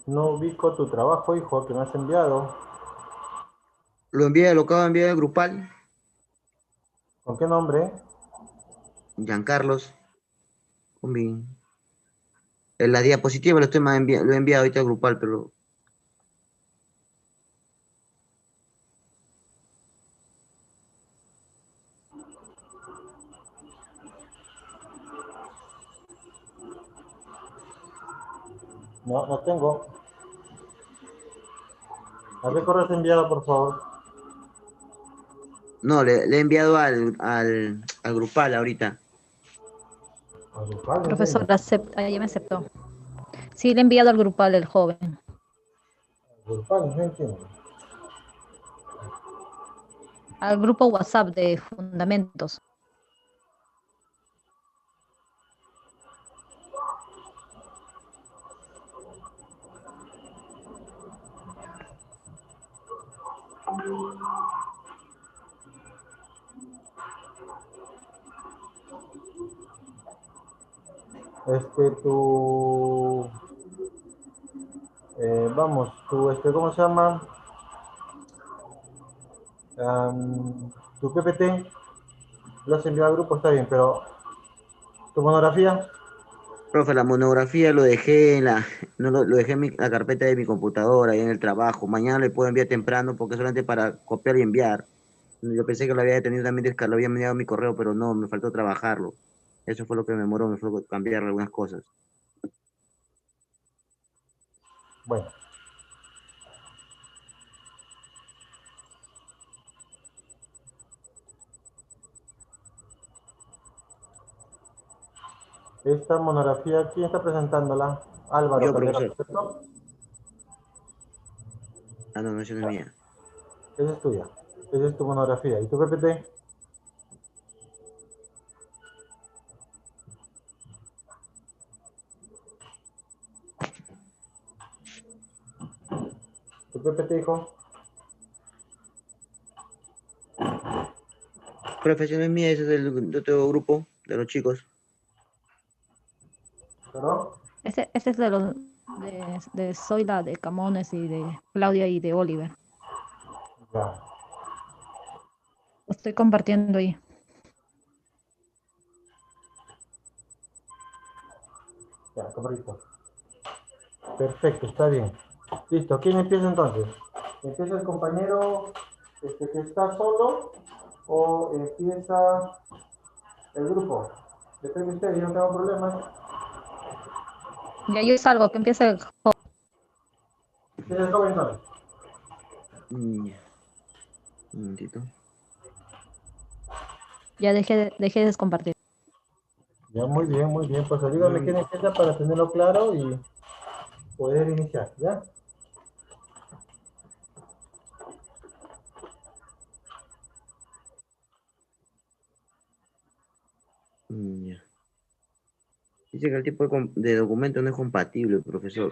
No ubico tu trabajo, hijo, que me has enviado. Lo acabo de enviar al grupal, ¿Con qué nombre? Giancarlos, con en la diapositiva lo he enviado ahorita al grupal, pero No, no tengo. ¿A qué correo has enviado, por favor? no, le he enviado al grupal ahorita. ¿A grupal, en Profesor, serio? acepta, ya me aceptó. Sí, le he enviado al grupal el joven. Grupal, no entiendo. Al grupo WhatsApp de Fundamentos. Tu, vamos, ¿cómo se llama? Tu PPT, lo has enviado al grupo, está bien, pero tu monografía, Profe, la monografía lo dejé no lo dejé en la carpeta de mi computadora, ahí en el trabajo. Mañana le puedo enviar temprano porque es solamente para copiar y enviar. Yo pensé que lo había tenido también, lo había enviado a mi correo, pero no, me faltó trabajarlo. Eso fue lo que me demoró, me fue cambiar algunas cosas. bueno, esta monografía, ¿quién está presentándola? Álvaro Yo, Calderón, profesor. ¿cierto? Ah, no, no, eso no es mía. Esa es tuya, esa es tu monografía. ¿Y tu PPT? ¿Tu PPT, hijo? Profe, eso no es mía, eso es de otro grupo, de los chicos. ¿Perdón? Ese es de los de Zoila, de Camones y de Claudia y de Oliver. Ya, Lo estoy compartiendo ahí. ya, correcto. Perfecto, está bien. Listo, ¿quién empieza entonces? ¿Empieza el compañero que está solo o empieza el grupo? Depende de usted, yo no tengo problemas. Ya yo salgo, que empiece el joven. ¿Quién es el joven entonces? Ya, un momentito. Ya dejé de compartir. Ya, muy bien. Pues dígame Mm, quién empieza para tenerlo claro y poder iniciar, ¿ya? ya. Dice que el tipo de documento no es compatible, profesor.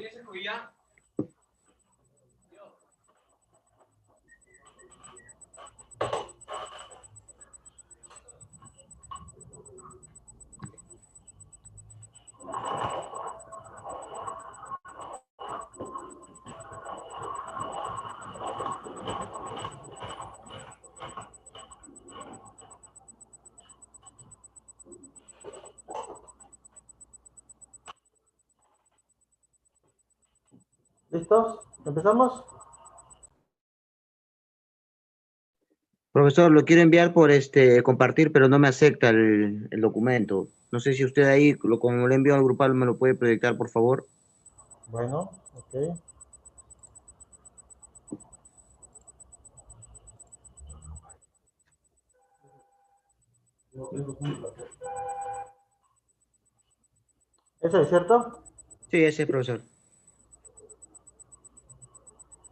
¿Listos? ¿Empezamos? Profesor, lo quiero enviar por compartir, pero no me acepta el documento. No sé si usted ahí, como lo envío al grupal, me lo puede proyectar, por favor. Bueno, ok. ¿Eso es cierto? Sí, ese es, profesor.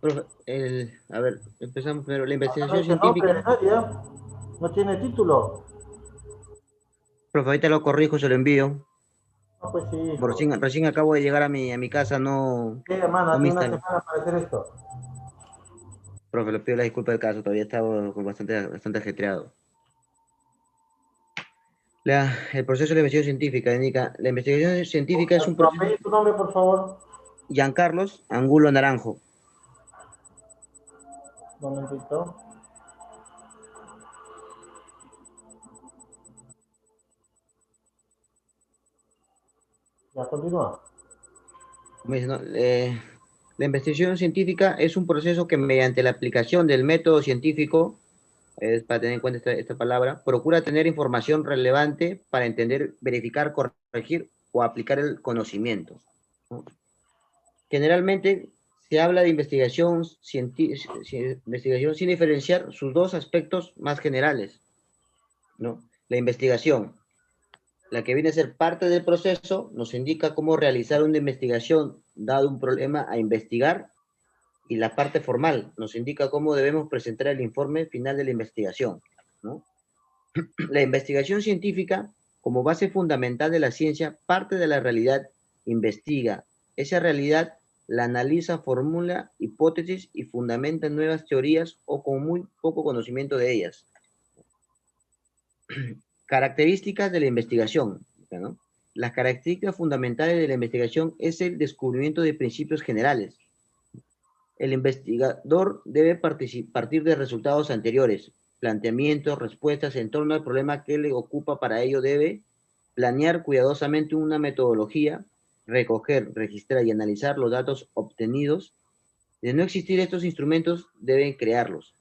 Profe, a ver, empezamos primero. La Acá no investigación dice nombre científica. de nadie, ¿eh? No tiene título. Profe, ahorita lo corrijo, se lo envío. No, pues sí, hijo. Recién acabo de llegar a mi casa, ¿Qué, hermana? no me Hace una instalé. semana para hacer esto. Profe, le pido la disculpa del caso, todavía estaba bastante ajetreado. El proceso de la investigación científica indica, la investigación científica es un Tu proceso. apellido, tu nombre, por favor. Giancarlos Angulo Naranjo. Un momentito. Ya continúa. Como dice, ¿no? La investigación científica es un proceso que mediante la aplicación del método científico, es para tener en cuenta esta palabra, procura tener información relevante para entender, verificar, corregir o aplicar el conocimiento, ¿no? Generalmente se habla de investigación, investigación sin diferenciar sus dos aspectos más generales, ¿no? La investigación, la que viene a ser parte del proceso, nos indica cómo realizar una investigación dado un problema a investigar, y la parte formal nos indica cómo debemos presentar el informe final de la investigación, ¿no? La investigación científica, como base fundamental de la ciencia, parte de la realidad, investiga. Esa realidad la analiza, formula hipótesis y fundamenta nuevas teorías o con muy poco conocimiento de ellas. Características de la investigación, ¿no? Las características fundamentales de la investigación es el descubrimiento de principios generales. El investigador debe partir de resultados anteriores, planteamientos, respuestas en torno al problema que le ocupa. Para ello debe planear cuidadosamente una metodología, recoger, registrar y analizar los datos obtenidos. De no existir estos instrumentos, deben crearlos.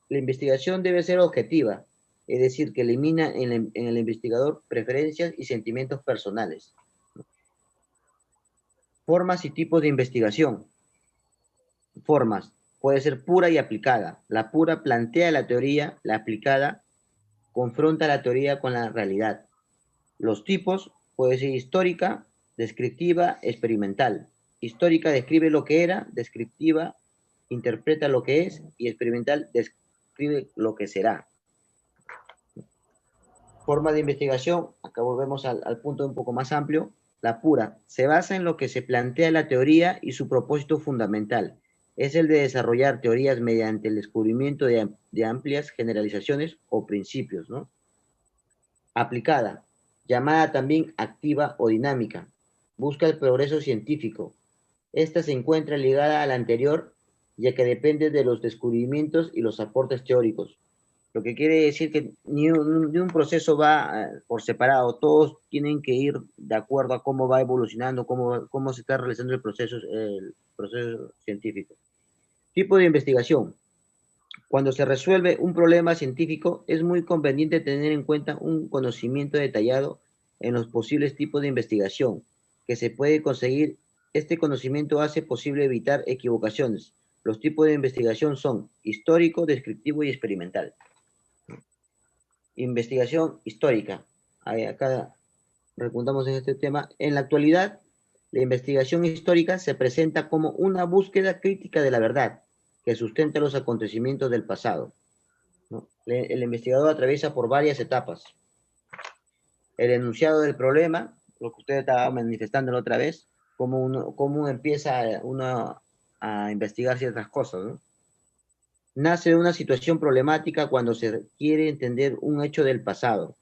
La investigación debe ser objetiva, es decir, que elimina en el investigador preferencias y sentimientos personales. Formas y tipos de investigación. Formas. Puede ser pura y aplicada. La pura plantea la teoría, la aplicada confronta la teoría con la realidad. Los tipos puede ser histórica, descriptiva, experimental. Histórica describe lo que era, descriptiva interpreta lo que es y experimental describe lo que será. Forma de investigación, acá volvemos al punto un poco más amplio. La pura se basa en lo que se plantea la teoría y su propósito fundamental es el de desarrollar teorías mediante el descubrimiento de amplias generalizaciones o principios, ¿no? Aplicada, llamada también activa o dinámica, busca el progreso científico. Esta se encuentra ligada a la anterior, ya que depende de los descubrimientos y los aportes teóricos. Lo que quiere decir que ni un proceso va por separado, todos tienen que ir de acuerdo a cómo va evolucionando, cómo se está realizando el proceso científico. Tipo de investigación. Cuando se resuelve un problema científico, es muy conveniente tener en cuenta un conocimiento detallado en los posibles tipos de investigación que se puede conseguir. Este conocimiento hace posible evitar equivocaciones. Los tipos de investigación son histórico, descriptivo y experimental. Investigación histórica. Acá preguntamos en este tema. En la actualidad, la investigación histórica se presenta como una búsqueda crítica de la verdad que sustenta los acontecimientos del pasado, ¿no? El investigador atraviesa por varias etapas. El enunciado del problema, lo que usted estaba manifestando la otra vez, cómo empieza uno a investigar ciertas cosas, ¿no? Nace de una situación problemática cuando se quiere entender un hecho del pasado.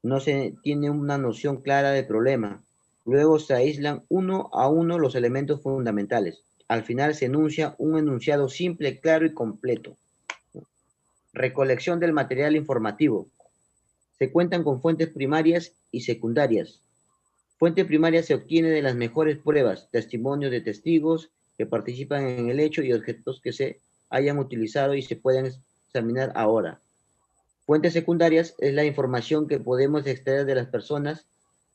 No se tiene una noción clara del problema. Luego se aíslan uno a uno los elementos fundamentales. Al final se enuncia un enunciado simple, claro y completo. Recolección del material informativo. Se cuentan con fuentes primarias y secundarias. Fuente primaria se obtiene de las mejores pruebas, testimonios de testigos que participan en el hecho y objetos que se hayan utilizado y se puedan examinar ahora. Fuentes secundarias es la información que podemos extraer de las personas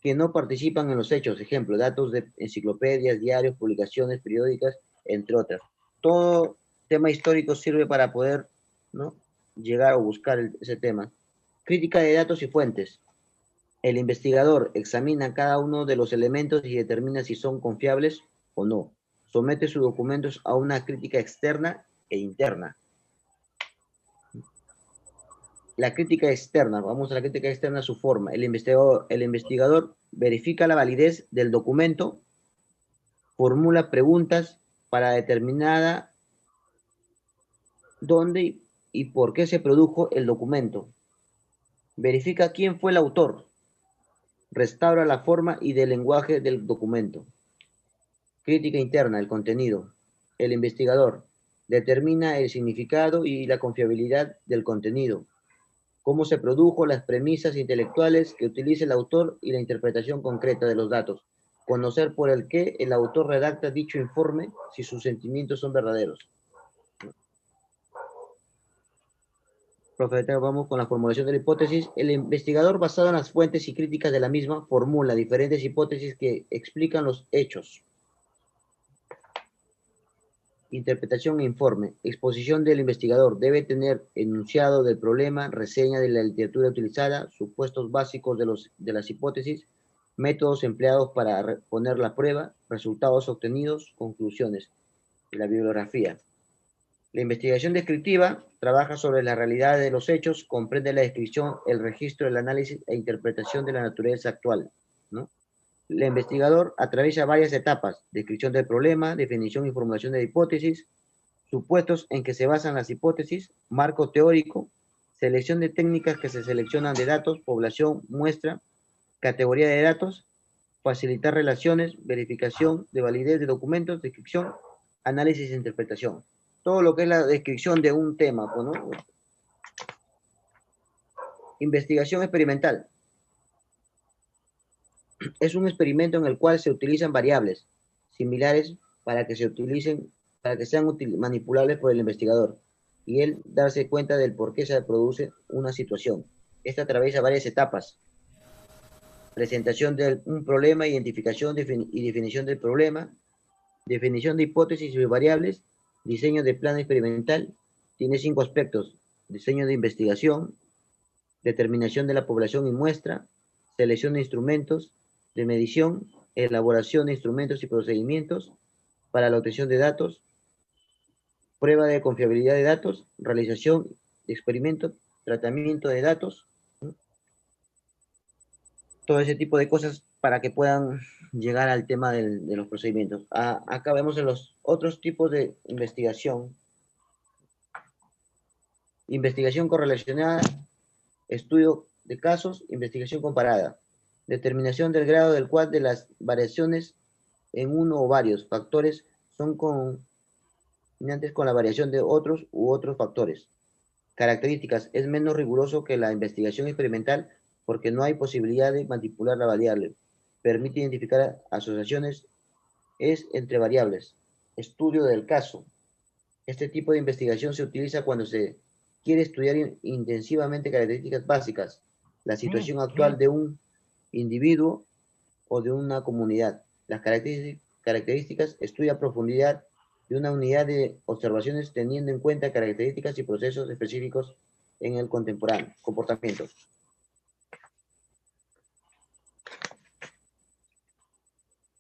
que no participan en los hechos, ejemplo, datos de enciclopedias, diarios, publicaciones periódicas, entre otras. Todo tema histórico sirve para poder, ¿no?, llegar o buscar ese tema. Crítica de datos y fuentes. El investigador examina cada uno de los elementos y determina si son confiables o no. Somete sus documentos a una crítica externa e interna. La crítica externa, vamos a la crítica externa, su forma. El investigador verifica la validez del documento, formula preguntas para determinar dónde y por qué se produjo el documento. Verifica quién fue el autor. Restaura la forma y del lenguaje del documento. Crítica interna, el contenido. El investigador determina el significado y la confiabilidad del contenido, cómo se produjo, las premisas intelectuales que utiliza el autor y la interpretación concreta de los datos. Conocer por el qué el autor redacta dicho informe, si sus sentimientos son verdaderos. Profeta, vamos con la formulación de la hipótesis. El investigador, basado en las fuentes y críticas de la misma, formula diferentes hipótesis que explican los hechos. Interpretación e informe. Exposición del investigador. Debe tener enunciado del problema, reseña de la literatura utilizada, supuestos básicos de las hipótesis, métodos empleados para poner la prueba, resultados obtenidos, conclusiones. La bibliografía. La investigación descriptiva trabaja sobre la realidad de los hechos, comprende la descripción, el registro, el análisis e interpretación de la naturaleza actual, ¿no? El investigador atraviesa varias etapas: descripción del problema, definición y formulación de hipótesis, supuestos en que se basan las hipótesis, marco teórico, selección de técnicas que se seleccionan de datos, población, muestra, categoría de datos, facilitar relaciones, verificación de validez de documentos, descripción, análisis e interpretación. Todo lo que es la descripción de un tema, ¿no? Investigación experimental. Es un experimento en el cual se utilizan variables similares para que sean manipulables por el investigador y él darse cuenta del por qué se produce una situación. Esta atraviesa varias etapas: presentación de un problema, identificación y definición del problema, definición de hipótesis y variables, diseño de plan experimental. Tiene 5 aspectos: diseño de investigación, determinación de la población y muestra, selección de instrumentos de medición, elaboración de instrumentos y procedimientos para la obtención de datos, prueba de confiabilidad de datos, realización de experimentos, tratamiento de datos, ¿no? Todo ese tipo de cosas para que puedan llegar al tema de los procedimientos. Acá vemos en los otros tipos de investigación. Investigación correlacionada, estudio de casos, investigación comparada, determinación del grado del cual de las variaciones en uno o varios factores son concomitantes con la variación de otros u otros factores. Características: es menos riguroso que la investigación experimental porque no hay posibilidad de manipular la variable. Permite identificar asociaciones entre variables. Estudio del caso. Este tipo de investigación se utiliza cuando se quiere estudiar intensivamente características básicas, la situación actual de un individuo o de una comunidad. Las características estudia a profundidad de una unidad de observaciones teniendo en cuenta características y procesos específicos en el comportamiento.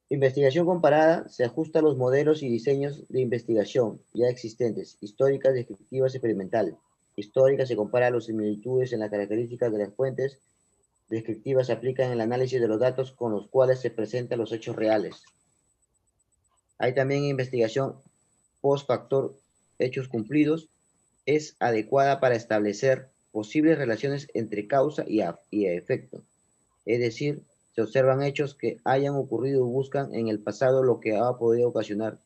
Investigación comparada se ajusta a los modelos y diseños de investigación ya existentes, históricas, descriptivas, experimental. Histórica se compara las similitudes en las características de las fuentes, descriptivas se aplican en el análisis de los datos con los cuales se presentan los hechos reales. Hay también investigación post factor, hechos cumplidos, es adecuada para establecer posibles relaciones entre causa y efecto, es decir, se observan hechos que hayan ocurrido y buscan en el pasado lo que ha podido ocasionar.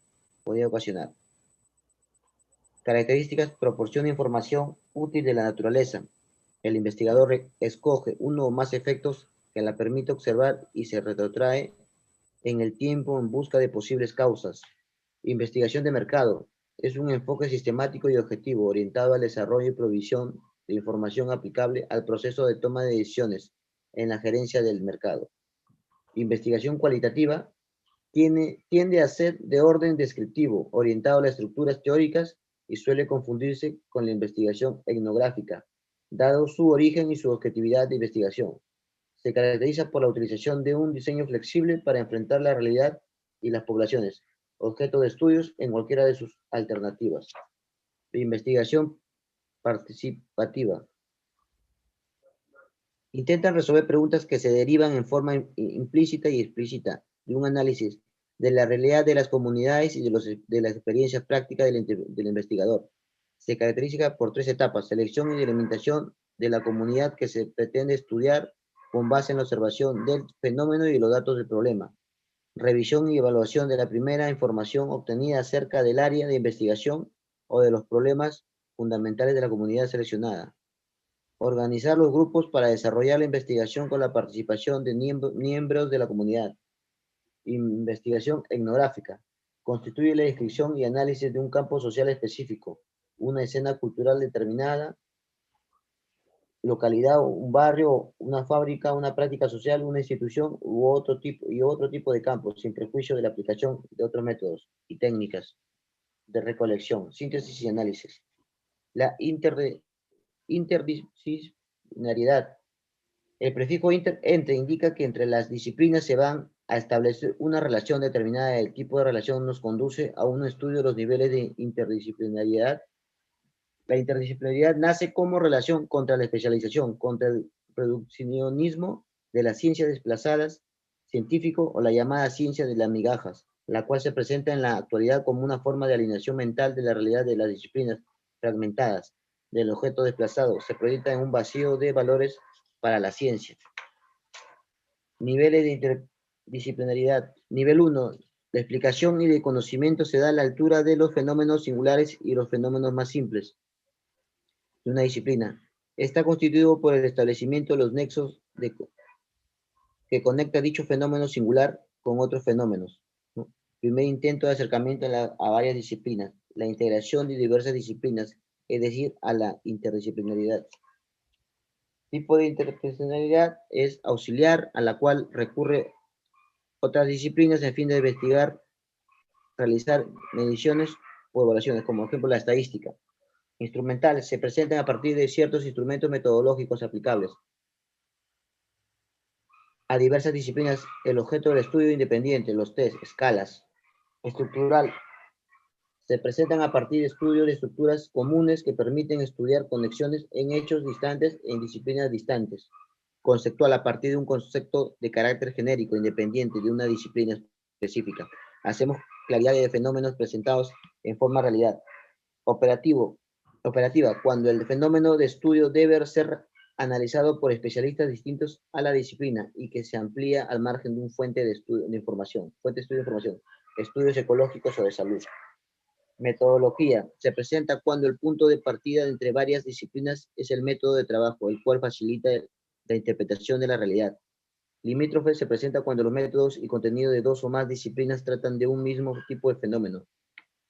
Características: proporciona información útil de la naturaleza. El investigador escoge uno o más efectos que la permite observar y se retrotrae en el tiempo en busca de posibles causas. Investigación de mercado. Es un enfoque sistemático y objetivo orientado al desarrollo y provisión de información aplicable al proceso de toma de decisiones en la gerencia del mercado. Investigación cualitativa tiende a ser de orden descriptivo, orientado a las estructuras teóricas y suele confundirse con la investigación etnográfica, dado su origen y su objetividad de investigación. Se caracteriza por la utilización de un diseño flexible para enfrentar la realidad y las poblaciones, objeto de estudios en cualquiera de sus alternativas. Investigación participativa. Intentan resolver preguntas que se derivan en forma implícita y explícita de un análisis de la realidad de las comunidades y de las experiencias prácticas del investigador. Se caracteriza por 3 etapas: selección y delimitación de la comunidad que se pretende estudiar con base en la observación del fenómeno y los datos del problema. Revisión y evaluación de la primera información obtenida acerca del área de investigación o de los problemas fundamentales de la comunidad seleccionada. Organizar los grupos para desarrollar la investigación con la participación de miembros de la comunidad. Investigación etnográfica. Constituye la descripción y análisis de un campo social específico, una escena cultural determinada, localidad, un barrio, una fábrica, una práctica social, una institución u otro tipo de campos, sin prejuicio de la aplicación de otros métodos y técnicas de recolección, síntesis y análisis. La interdisciplinariedad. El prefijo entre indica que entre las disciplinas se van a establecer una relación determinada. El tipo de relación nos conduce a un estudio de los niveles de interdisciplinariedad. La interdisciplinaridad nace como relación contra la especialización, contra el reduccionismo de las ciencias desplazadas, científico o la llamada ciencia de las migajas, la cual se presenta en la actualidad como una forma de alineación mental de la realidad de las disciplinas fragmentadas del objeto desplazado. Se proyecta en un vacío de valores para la ciencia. Niveles de interdisciplinaridad. Nivel 1. La explicación y el conocimiento se da a la altura de los fenómenos singulares y los fenómenos más simples de una disciplina. Está constituido por el establecimiento de los nexos que conecta dicho fenómeno singular con otros fenómenos, ¿no? Primer intento de acercamiento a varias disciplinas. La integración de diversas disciplinas, es decir, a la interdisciplinaridad. Tipo de interdisciplinaridad es auxiliar, a la cual recurre otras disciplinas en fin de investigar, realizar mediciones o evaluaciones, como ejemplo la estadística. Instrumental, se presentan a partir de ciertos instrumentos metodológicos aplicables a diversas disciplinas. El objeto del estudio independiente, los test, escalas. Estructural, se presentan a partir de estudios de estructuras comunes que permiten estudiar conexiones en hechos distantes en disciplinas distantes. Conceptual, a partir de un concepto de carácter genérico, independiente de una disciplina específica. Hacemos claridad de fenómenos presentados en forma realidad. Operativa, cuando el fenómeno de estudio debe ser analizado por especialistas distintos a la disciplina y que se amplía al margen de un fuente de estudio de información, estudios ecológicos o de salud. Metodología, se presenta cuando el punto de partida entre varias disciplinas es el método de trabajo, el cual facilita la interpretación de la realidad. Limítrofe, se presenta cuando los métodos y contenido de dos o más disciplinas tratan de un mismo tipo de fenómeno.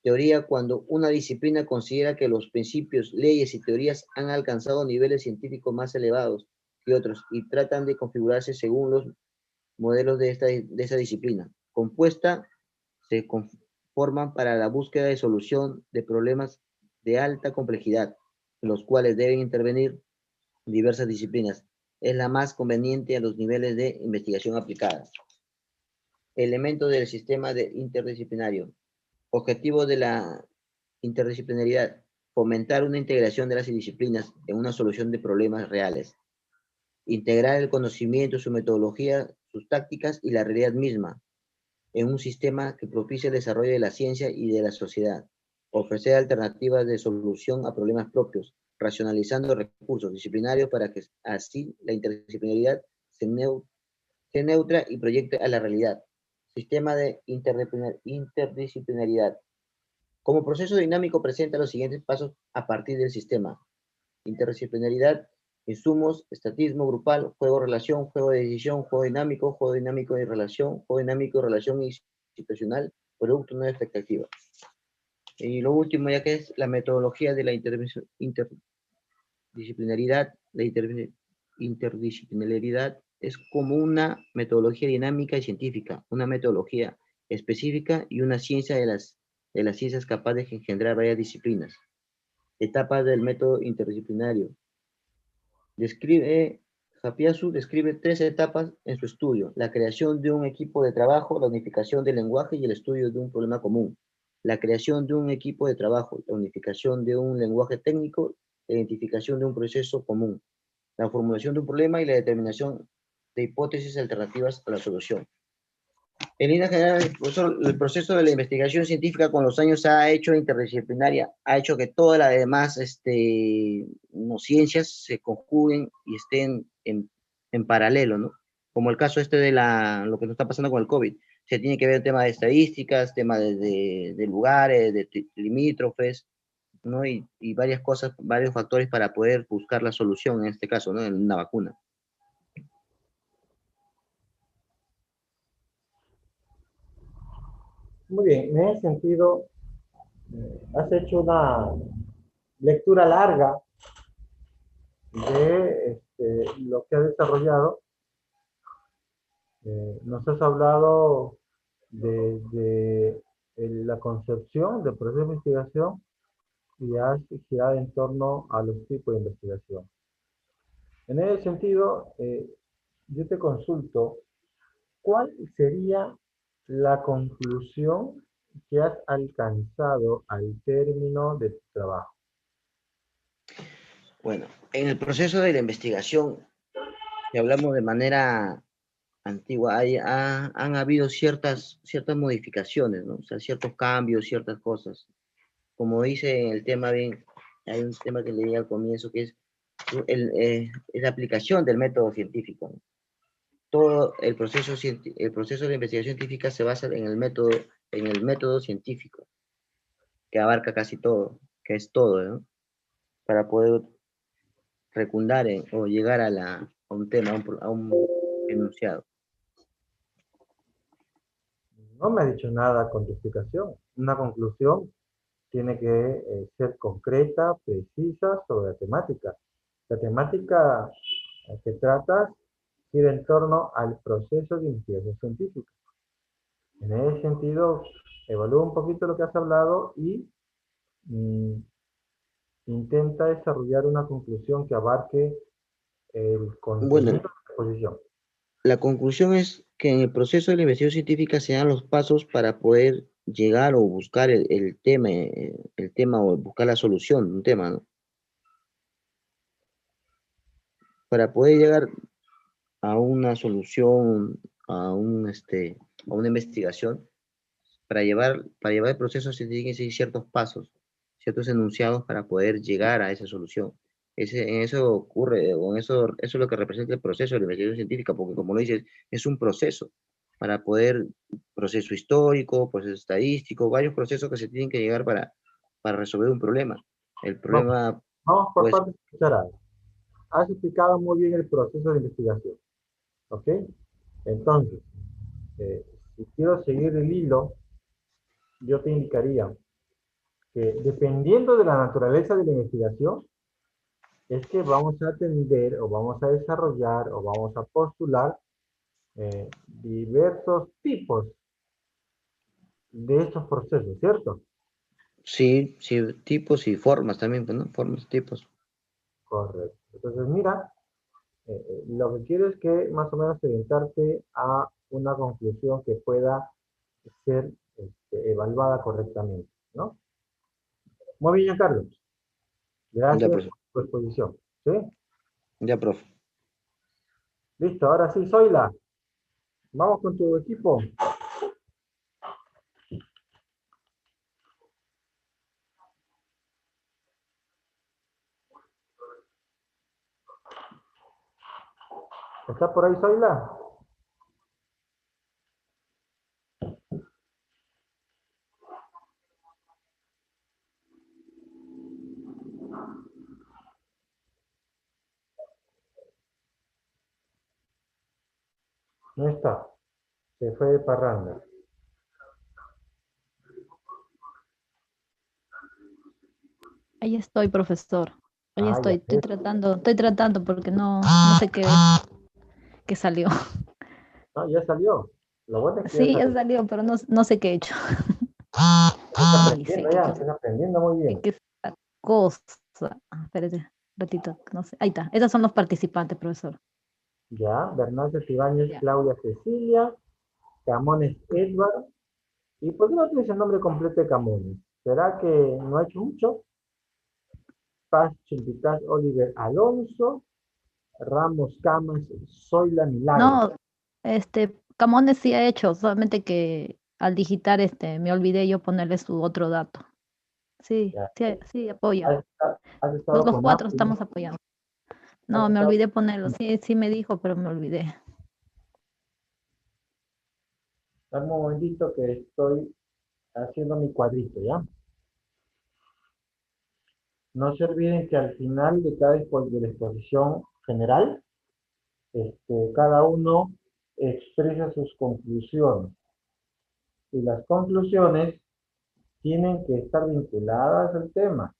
Teoría, cuando una disciplina considera que los principios, leyes y teorías han alcanzado niveles científicos más elevados que otros y tratan de configurarse según los modelos de esa disciplina. Compuesta, se conforman para la búsqueda de solución de problemas de alta complejidad, en los cuales deben intervenir diversas disciplinas. Es la más conveniente a los niveles de investigación aplicada. Elementos del sistema interdisciplinario. Objetivo de la interdisciplinaridad: fomentar una integración de las disciplinas en una solución de problemas reales. Integrar el conocimiento, su metodología, sus tácticas y la realidad misma en un sistema que propicie el desarrollo de la ciencia y de la sociedad. Ofrecer alternativas de solución a problemas propios, racionalizando recursos disciplinarios para que así la interdisciplinaridad se neutra y proyecte a la realidad. Sistema de interdisciplinaridad. Como proceso dinámico presenta los siguientes pasos a partir del sistema. Interdisciplinaridad, insumos, estatismo grupal, juego-relación, juego de decisión, juego dinámico de relación, juego dinámico de relación situacional, producto no expectativa. Y lo último, ya que es la metodología de la interdisciplinaridad. La interdisciplinaridad es como una metodología dinámica y científica, una metodología específica y una ciencia de las ciencias capaz de engendrar varias disciplinas. Etapas del método interdisciplinario. Japiazu describe 3 etapas en su estudio: la creación de un equipo de trabajo, la unificación del lenguaje y el estudio de un problema común. La creación de un equipo de trabajo, la unificación de un lenguaje técnico, la identificación de un proceso común, la formulación de un problema y la determinación de hipótesis alternativas a la solución. En línea general, el proceso de la investigación científica con los años se ha hecho interdisciplinaria, ha hecho que todas las demás ciencias se conjuguen y estén en paralelo, ¿no? Como el caso de lo que nos está pasando con el COVID. Se tiene que ver el tema de estadísticas, tema de lugares, de limítrofes, ¿no? Y varias cosas, varios factores para poder buscar la solución en este caso, ¿no? En una vacuna. Muy bien, en ese sentido, has hecho una lectura larga de lo que has desarrollado. Nos has hablado de la concepción del proceso de investigación y has girado en torno a los tipos de investigación. En ese sentido, yo te consulto, ¿cuál sería la conclusión que has alcanzado al término de tu trabajo? Bueno, en el proceso de la investigación, si hablamos de manera antigua, han habido ciertas modificaciones, ¿no? O sea, ciertos cambios, ciertas cosas. Como dice en el tema, bien, hay un tema que leí al comienzo que es la aplicación del método científico, ¿no? Todo el proceso de investigación científica se basa en el método científico, que abarca casi todo, que es todo, ¿no? Para poder recundar o llegar a un tema, a un enunciado. No me ha dicho nada con tu explicación. Una conclusión tiene que ser concreta, precisa sobre la temática. La temática que tratas gira en torno al proceso de investigación científica. En ese sentido, evalúa un poquito lo que has hablado y mm, intenta desarrollar una conclusión que abarque el Bueno, contenido de la exposición. la conclusión es que en el proceso de la investigación científica se dan los pasos para poder llegar o buscar el tema o buscar la solución de un tema, ¿no? Para poder llegar a una solución, a una investigación, para llevar el proceso se tienen que seguir ciertos pasos, ciertos enunciados para poder llegar a esa solución. En eso ocurre, o en eso es lo que representa el proceso de la investigación científica, porque como lo dices, es un proceso para poder, proceso histórico, proceso estadístico, varios procesos que se tienen que llegar para resolver un problema. El Vamos, problema, vamos por pues, partes separadas. Has explicado muy bien el proceso de investigación. ¿Ok? Entonces, eh, si quiero seguir el hilo, yo te indicaría que dependiendo de la naturaleza de la investigación, es que vamos a atender o vamos a desarrollar o vamos a postular diversos tipos de estos procesos, ¿cierto? sí, sí, tipos y formas también, pues, ¿no? Formas, tipos. Correcto. Entonces, mira, lo que quiero es que más o menos orientarte a una conclusión que pueda ser evaluada correctamente, ¿no? Muy bien, Carlos. Ya, Gracias profe. por tu exposición. ¿Sí? Ya, profe. Listo, ahora sí, Zoila. Vamos con tu equipo. ¿Está por ahí, Zoila? No está. Se fue de parranda. Ahí estoy, profesor. Ahí Ah, ya estoy. ves. Estoy tratando porque no sé qué salió. No, ya salió. Lo bueno es que ya Sí, ya salió. salió, pero no sé qué he hecho. Estás Ay, sí, aprendiendo ya, estás aprendiendo muy bien. qué es esta cosa. Espérate, un ratito, no sé. Ahí está. Esos son los participantes, profesor. Ya, Bernardo Ibáñez, Ya. Claudia Cecilia, Camones Edward. ¿Y por qué no tienes el nombre completo de Camones? ¿Será que no ha hecho mucho? Paz Chimpitaz Oliver Alonso, Ramos Camas, Zoila Milagro. No, Camones sí ha hecho, solamente que al digitar me olvidé yo ponerle su otro dato. Sí, Ya. sí, sí, apoya. Has Los, estado los con cuatro Apple, estamos apoyando. has No, me estado, olvidé ponerlo. Sí, sí me dijo, pero me olvidé. Dame un momentito que estoy haciendo mi cuadrito, ¿ya? No se olviden que al final de de la exposición general, cada uno expresa sus conclusiones. Y las conclusiones tienen que estar vinculadas al tema.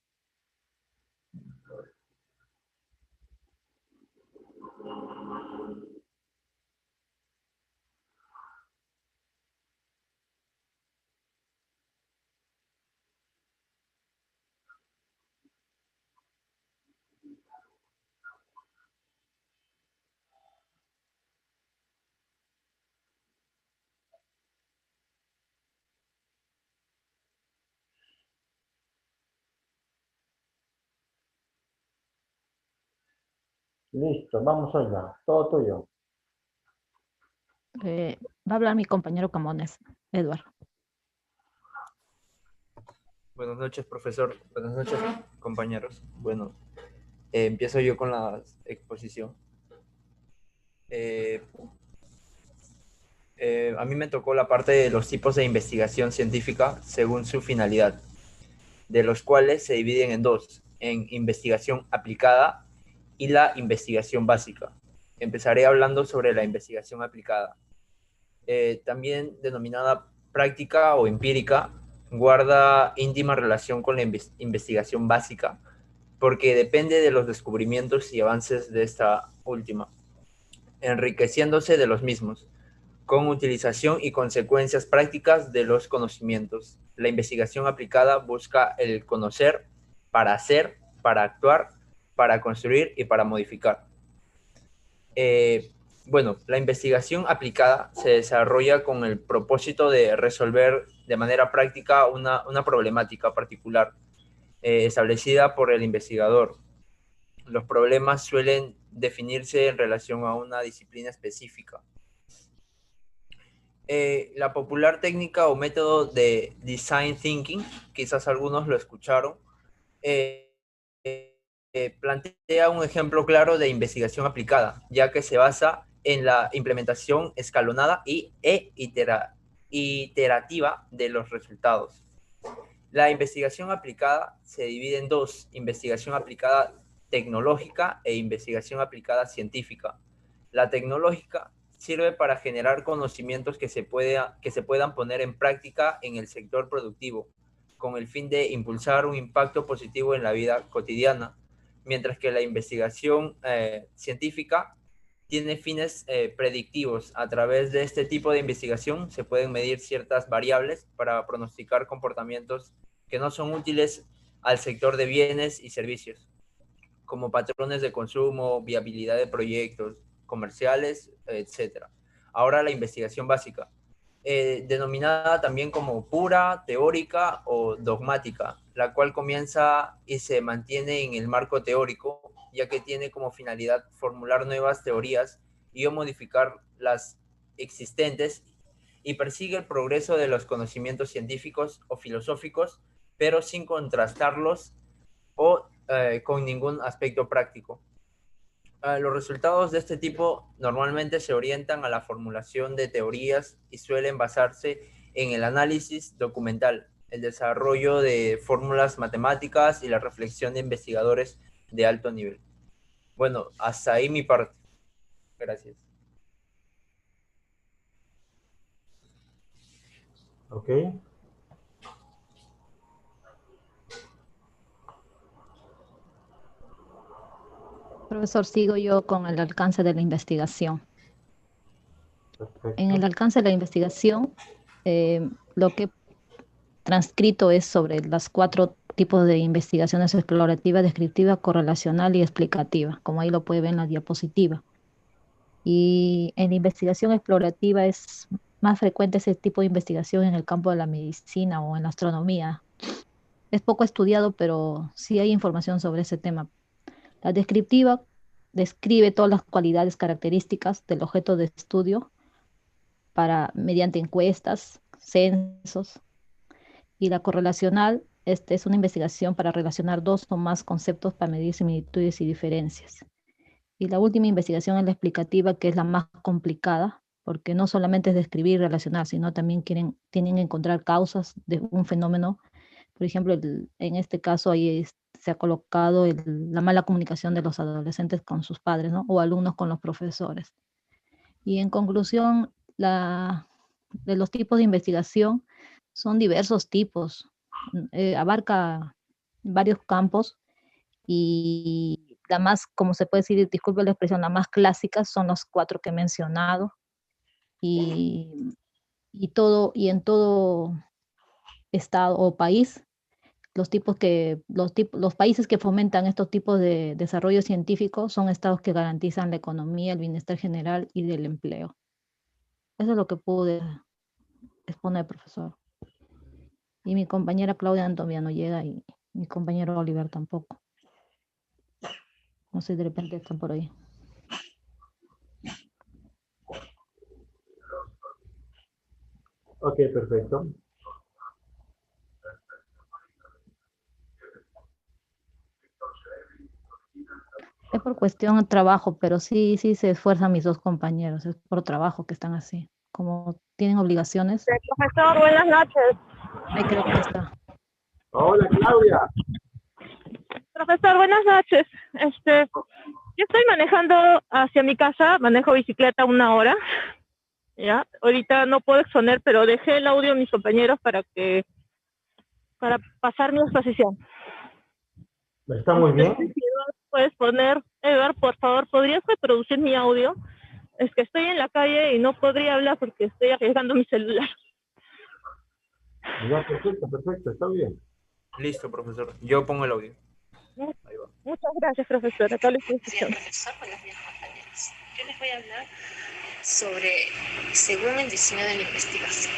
Listo, vamos allá. Todo tuyo. Va a hablar mi compañero Camones, Edward. Buenas noches, profesor. Buenas noches, compañeros. Bueno, empiezo yo con la exposición. A mí me tocó la parte de los tipos de investigación científica según su finalidad, de los cuales se dividen en dos, en investigación aplicada y la investigación básica. Empezaré hablando sobre la investigación aplicada. También denominada práctica o empírica, guarda íntima relación con la investigación básica, porque depende de los descubrimientos y avances de esta última, enriqueciéndose de los mismos, con utilización y consecuencias prácticas de los conocimientos. La investigación aplicada busca el conocer para hacer, para actuar, para construir y para modificar. Bueno, la investigación aplicada se desarrolla con el propósito de resolver de manera práctica una problemática particular establecida por el investigador. Los problemas suelen definirse en relación a una disciplina específica. La popular técnica o método de design thinking, quizás algunos lo escucharon, plantea un ejemplo claro de investigación aplicada, ya que se basa en la implementación escalonada e iterativa de los resultados. La investigación aplicada se divide en dos: investigación aplicada tecnológica e investigación aplicada científica. La tecnológica sirve para generar conocimientos que se puedan poner en práctica en el sector productivo, con el fin de impulsar un impacto positivo en la vida cotidiana, mientras que la investigación científica tiene fines predictivos. A través de este tipo de investigación se pueden medir ciertas variables para pronosticar comportamientos que no son útiles al sector de bienes y servicios, como patrones de consumo, viabilidad de proyectos comerciales, etc. Ahora la investigación básica, denominada también como pura, teórica o dogmática, la cual comienza y se mantiene en el marco teórico, ya que tiene como finalidad formular nuevas teorías y o modificar las existentes, y persigue el progreso de los conocimientos científicos o filosóficos, pero sin contrastarlos o con ningún aspecto práctico. Los resultados de este tipo normalmente se orientan a la formulación de teorías y suelen basarse en el análisis documental, el desarrollo de fórmulas matemáticas y la reflexión de investigadores de alto nivel. Bueno, hasta ahí mi parte. Gracias. Ok. Profesor, sigo yo con el alcance de la investigación. En el Perfecto. alcance de la investigación, lo que he transcrito es sobre los 4 tipos de investigaciones: explorativa, descriptiva, correlacional y explicativa, como ahí lo puede ver en la diapositiva. Y en la investigación explorativa es más frecuente ese tipo de investigación en el campo de la medicina o en la astronomía. Es poco estudiado, pero sí hay información sobre ese tema. La descriptiva describe todas las cualidades características del objeto de estudio mediante encuestas, censos. Y la correlacional es una investigación para relacionar 2 o más conceptos para medir similitudes y diferencias. Y la última investigación es la explicativa, que es la más complicada, porque no solamente es describir y relacionar, sino también tienen que encontrar causas de un fenómeno. Por ejemplo, en este caso ahí se ha colocado la mala comunicación de los adolescentes con sus padres, ¿no? O alumnos con los profesores. Y en conclusión, de los tipos de investigación son diversos tipos, abarca varios campos y la más, como se puede decir, disculpe la expresión, la más clásica son los 4 que he mencionado y, y en todo estado o país los países que fomentan estos tipos de desarrollo científico son estados que garantizan la economía, el bienestar general y del empleo. Eso es lo que pude exponer, profesor. Y mi compañera Claudia Antovia no llega y mi compañero Oliver tampoco. No sé, de repente están por ahí. Ok, perfecto. Es por cuestión de trabajo, pero sí se esfuerzan mis 2 compañeros. Es por trabajo que están así. Como tienen obligaciones, Profesor, buenas noches. ahí creo que está. Hola, Claudia. Profesor, buenas noches. Yo estoy manejando hacia mi casa, manejo bicicleta 1 hora. Ya, ahorita no puedo exponer, pero dejé el audio a mis compañeros para pasar mi exposición. Está muy bien. Si Eduard, puedes poner, Eduard, por favor, ¿podrías reproducir mi audio? Es que estoy en la calle y no podría hablar porque estoy arriesgando mi celular. Ya, perfecto, perfecto, está bien. Listo, profesor. Yo pongo el audio. Ahí va. Muchas gracias, profesor. Acá les estoy Bien, escuchando. profesor, buenos días, compañeros. Yo les voy a hablar sobre, según el diseño de la investigación.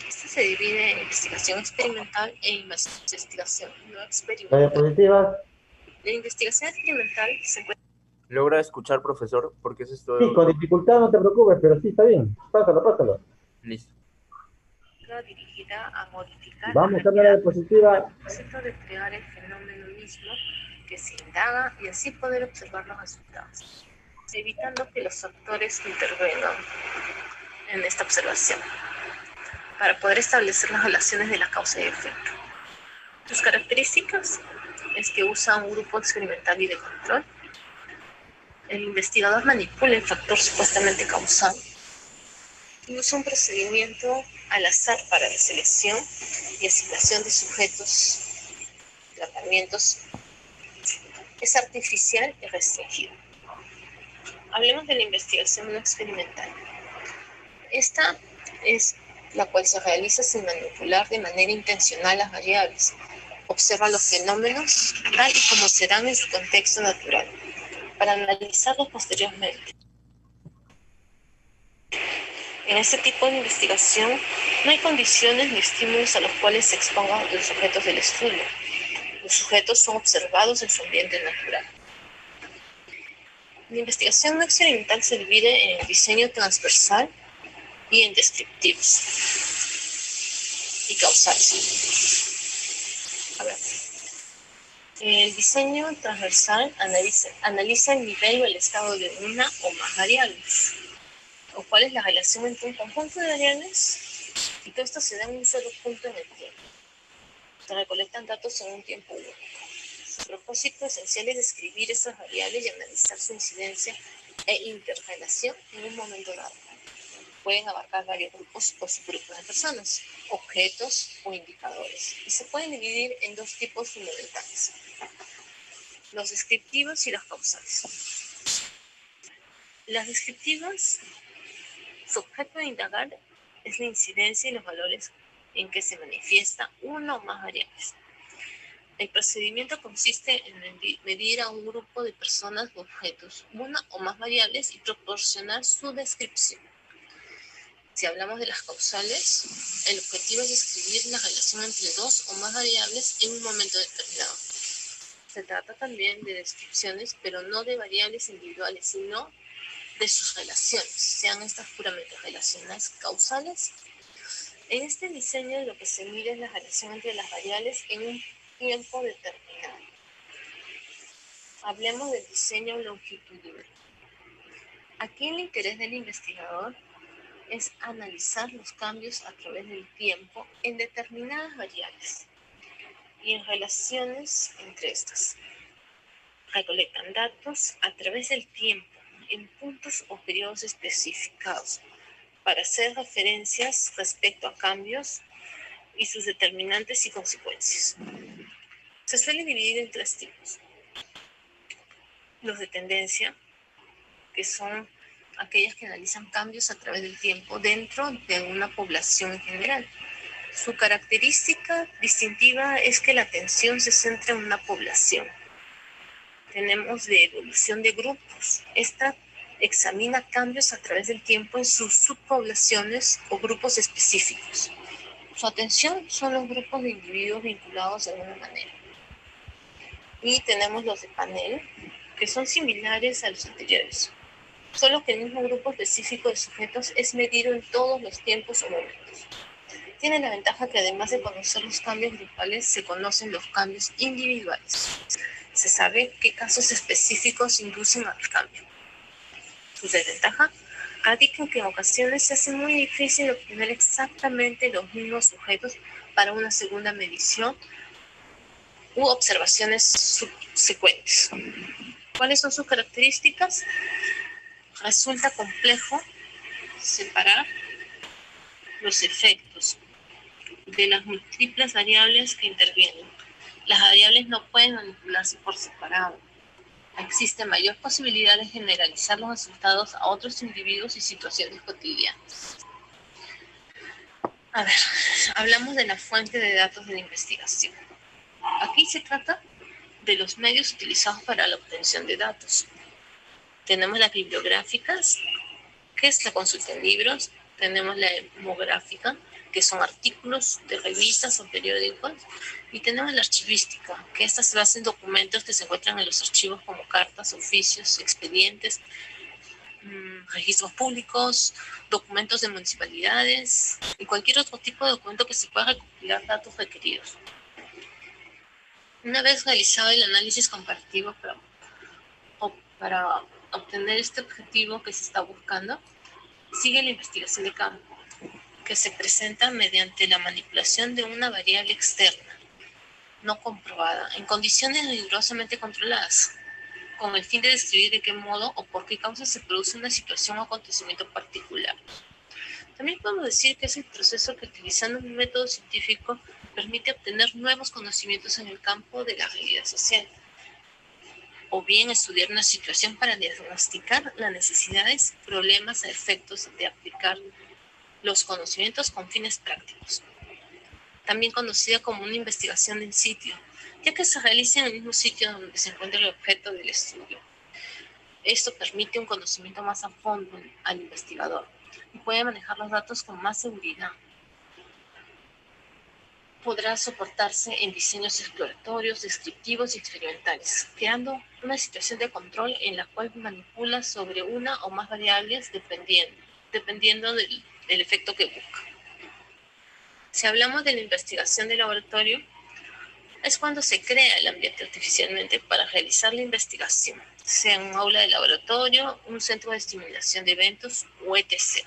Esta se divide en investigación experimental e investigación no experimental. Diapositivas. La investigación experimental se encuentra ¿Logra escuchar, profesor? Porque eso es Sí, todo. con dificultad no te preocupes, pero sí, está bien. Pásalo, pásalo. Listo. dirigida a modificar Vamos, la cambia la realidad diapositiva. con el propósito de crear el fenómeno mismo que se indaga y así poder observar los resultados, evitando que los factores intervengan en esta observación, para poder establecer las relaciones de la causa y efecto. Sus características es que usa un grupo experimental y de control. El investigador manipula el factor supuestamente causal y usa un procedimiento al azar para la selección y asignación de sujetos, tratamientos. Es artificial y restringido. Hablemos de la investigación no experimental. Esta es la cual se realiza sin manipular de manera intencional las variables. Observa los fenómenos tal y como se dan en su contexto natural, para analizarlos posteriormente. En este tipo de investigación no hay condiciones ni estímulos a los cuales se expongan los objetos del estudio. Los sujetos son observados en su ambiente natural. La investigación no experimental se divide en diseño transversal y en descriptivos y causales. A ver. El diseño transversal analiza el nivel o el estado de una o más variables, o cuál es la relación entre un conjunto de variables y todo esto se da en un solo punto en el tiempo. Se recolectan datos en un tiempo único. Su propósito esencial es describir esas variables y analizar su incidencia e interrelación en un momento dado. Pueden abarcar varios grupos o subgrupos de personas, objetos o indicadores, y se pueden dividir en 2 tipos fundamentales: los descriptivos y los causales. Las descriptivas, su objeto de indagar es la incidencia y los valores en que se manifiesta una o más variables. El procedimiento consiste en medir a un grupo de personas o objetos una o más variables y proporcionar su descripción. Si hablamos de las causales, el objetivo es describir la relación entre 2 o más variables en un momento determinado. Se trata también de descripciones, pero no de variables individuales, sino de sus relaciones, sean estas puramente relaciones causales. En este diseño lo que se mide es la relación entre las variables en un tiempo determinado. Hablemos del diseño longitudinal. Aquí el interés del investigador es analizar los cambios a través del tiempo en determinadas variables y en relaciones entre estas. Recolectan datos a través del tiempo en puntos o periodos especificados para hacer referencias respecto a cambios y sus determinantes y consecuencias. Se suele dividir en 3 tipos. Los de tendencia, que son aquellas que analizan cambios a través del tiempo dentro de una población en general. Su característica distintiva es que la atención se centra en una población. Tenemos de evolución de grupos. Esta examina cambios a través del tiempo en sus subpoblaciones o grupos específicos. Su atención son los grupos de individuos vinculados de alguna manera. Y tenemos los de panel, que son similares a los anteriores, solo que el mismo grupo específico de sujetos es medido en todos los tiempos o momentos. Tiene la ventaja que además de conocer los cambios grupales, se conocen los cambios individuales. Se sabe qué casos específicos inducen al cambio. Su desventaja radica en que en ocasiones se hace muy difícil obtener exactamente los mismos sujetos para una segunda medición u observaciones subsecuentes. ¿Cuáles son sus características? Resulta complejo separar los efectos de las múltiples variables que intervienen. Las variables no pueden manipularse por separado. Existe mayor posibilidad de generalizar los resultados a otros individuos y situaciones cotidianas. A ver, hablamos de la fuente de datos de la investigación. Aquí se trata de los medios utilizados para la obtención de datos. Tenemos las bibliográficas, que es la consulta en libros. Tenemos la hemográfica, que son artículos de revistas o periódicos. Y tenemos la archivística, que esta se basa en documentos que se encuentran en los archivos como cartas, oficios, expedientes, registros públicos, documentos de municipalidades y cualquier otro tipo de documento que se pueda recopilar datos requeridos. Una vez realizado el análisis comparativo para obtener este objetivo que se está buscando, sigue la investigación de campo, que se presenta mediante la manipulación de una variable externa, no comprobada, en condiciones rigurosamente controladas, con el fin de describir de qué modo o por qué causa se produce una situación o acontecimiento particular. También podemos decir que es el proceso que, utilizando un método científico, permite obtener nuevos conocimientos en el campo de la realidad social, o bien estudiar una situación para diagnosticar las necesidades, problemas a efectos de aplicar los conocimientos con fines prácticos. También conocida como una investigación en sitio, ya que se realiza en el mismo sitio donde se encuentra el objeto del estudio. Esto permite un conocimiento más a fondo al investigador y puede manejar los datos con más seguridad. Podrá soportarse en diseños exploratorios, descriptivos y experimentales, creando una situación de control en la cual manipula sobre una o más variables dependiendo del efecto que busca. Si hablamos de la investigación de laboratorio, es cuando se crea el ambiente artificialmente para realizar la investigación, sea en un aula de laboratorio, un centro de estimulación de eventos o etc.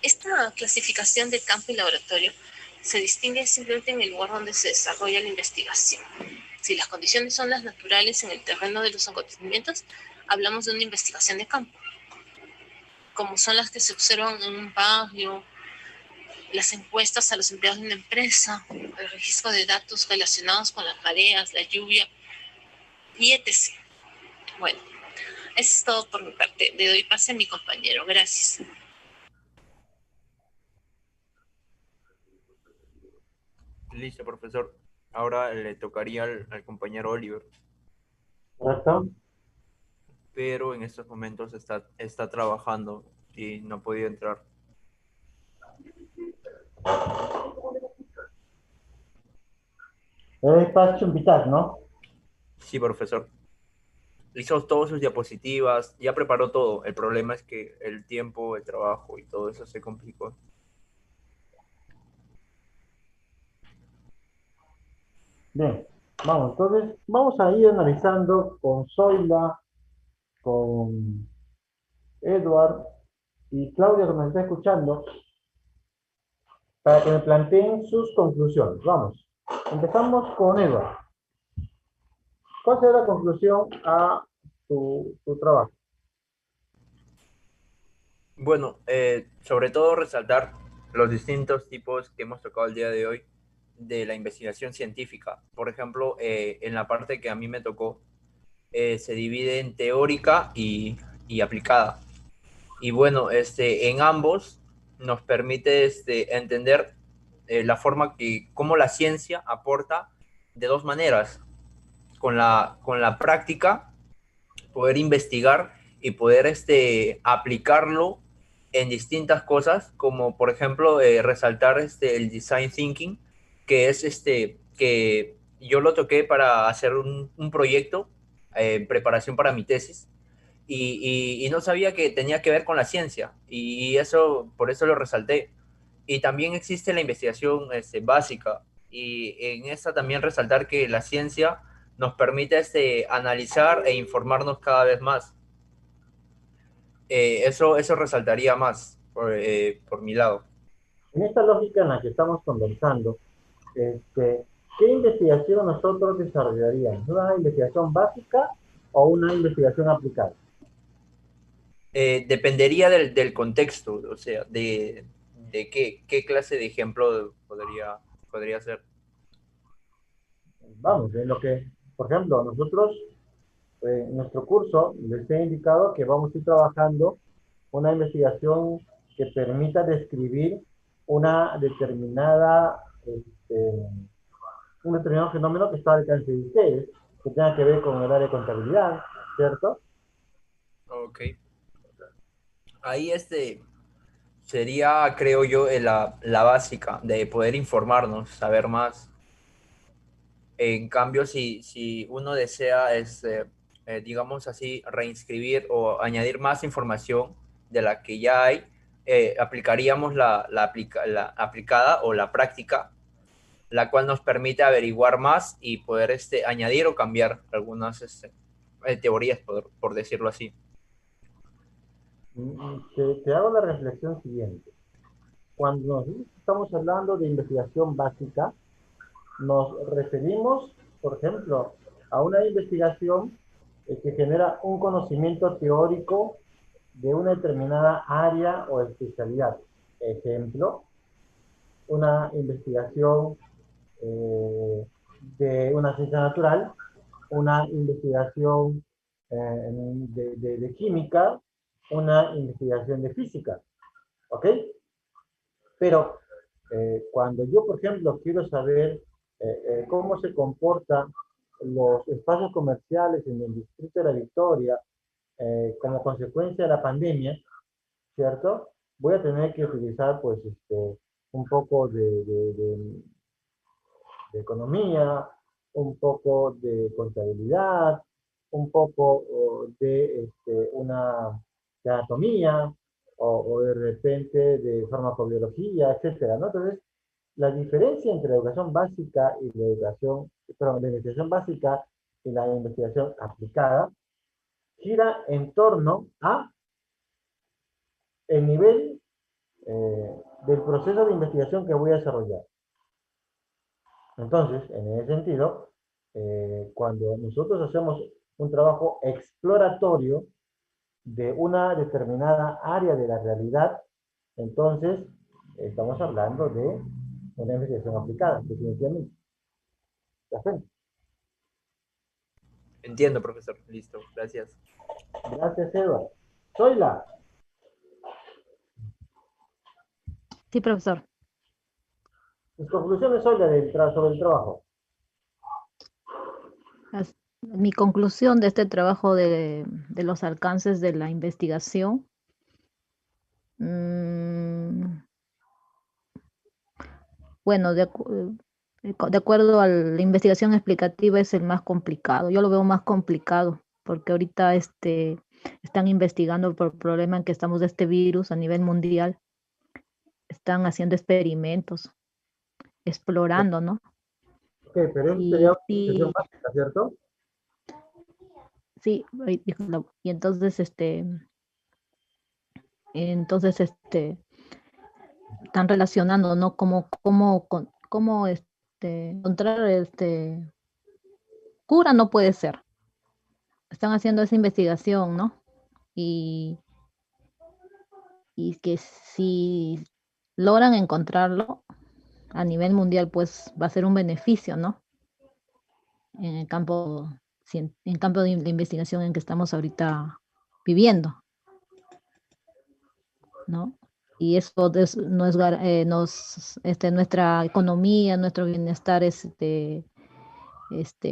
Esta clasificación de campo y laboratorio se distingue simplemente en el lugar donde se desarrolla la investigación. Si las condiciones son las naturales en el terreno de los acontecimientos, hablamos de una investigación de campo, como son las que se observan en un barrio, las encuestas a los empleados de una empresa, el registro de datos relacionados con las mareas, la lluvia y etc. Bueno, eso es todo por mi parte. Le doy pase a mi compañero. Gracias. Listo, profesor. Ahora le tocaría al compañero Oliver, ¿Correcto? pero en estos momentos está trabajando y no ha podido entrar. Para invitar, ¿no? Sí, profesor. Hizo todas sus diapositivas, ya preparó todo. El problema es que el tiempo, el trabajo y todo eso se complicó. Bien, vamos, entonces vamos a ir analizando con Zoila, con Edward y Claudia que nos está escuchando para que me planteen sus conclusiones. Vamos, empezamos con Edward. ¿Cuál será la conclusión a tu trabajo? Bueno, sobre todo resaltar los distintos tipos que hemos tocado el día de hoy de la investigación científica. Por ejemplo, en la parte que a mí me tocó, se divide en teórica y aplicada. Y bueno, en ambos nos permite entender la forma cómo la ciencia aporta de dos maneras. Con la práctica, poder investigar y poder aplicarlo en distintas cosas, como por ejemplo resaltar el design thinking, que es que yo lo toqué para hacer un proyecto en preparación para mi tesis y no sabía que tenía que ver con la ciencia y eso por eso lo resalté. Y también existe la investigación básica y en esta también resaltar que la ciencia nos permite analizar e informarnos cada vez más. Eso resaltaría más por mi lado. En esta lógica en la que estamos conversando, ¿qué investigación nosotros desarrollaríamos? ¿Una investigación básica o una investigación aplicada? Dependería del contexto, o sea, de qué clase de ejemplo podría ser. Vamos, en lo que, por ejemplo, nosotros, en nuestro curso, les he indicado que vamos a ir trabajando una investigación que permita describir una determinada, un determinado fenómeno que está al alcance de ustedes, que tenga que ver con el área de contabilidad, ¿cierto? Ok. Ahí sería, creo yo, la básica de poder informarnos, saber más. En cambio, si uno desea, digamos así, reinscribir o añadir más información de la que ya hay, aplicaríamos la aplicada o la práctica, la cual nos permite averiguar más y poder añadir o cambiar algunas teorías, por decirlo así. Te hago la reflexión siguiente. Cuando nosotros estamos hablando de investigación básica, nos referimos, por ejemplo, a una investigación que genera un conocimiento teórico de una determinada área o especialidad. Ejemplo, una investigación de una ciencia natural, una investigación de química, una investigación de física, ¿ok? Pero cuando yo, por ejemplo, quiero saber cómo se comportan los espacios comerciales en el distrito de La Victoria como consecuencia de la pandemia, ¿cierto? Voy a tener que utilizar, pues, un poco de economía, un poco de contabilidad, un poco de anatomía, o de repente de farmacobiología, etcétera, ¿no? Entonces, la diferencia entre la educación básica y la educación, perdón, la investigación básica y la investigación aplicada gira en torno a el nivel del proceso de investigación que voy a desarrollar. Entonces, en ese sentido, cuando nosotros hacemos un trabajo exploratorio de una determinada área de la realidad, entonces estamos hablando de una investigación aplicada, definitivamente. ¿De acuerdo? Entiendo, profesor. Listo. Gracias. Gracias, Eva. Zoila, Sí, profesor. tus conclusiones, Zoila, sobre el trabajo. Mi conclusión de este trabajo de los alcances de la investigación, bueno, de acuerdo a la investigación explicativa es el más complicado. Yo lo veo más complicado porque ahorita están investigando por el problema en que estamos de este virus a nivel mundial. Están haciendo experimentos, explorando, ¿no? Ok, pero eso sería Y una investigación básica, ¿cierto? sí, y entonces Entonces, están relacionando, ¿no? Cómo encontrar cura no puede ser. Están haciendo esa investigación, ¿no? Y, y que si logran encontrarlo a nivel mundial, pues va a ser un beneficio, ¿no? En el campo, en campo de investigación en que estamos ahorita viviendo, ¿no? Y eso nuestra economía, nuestro bienestar,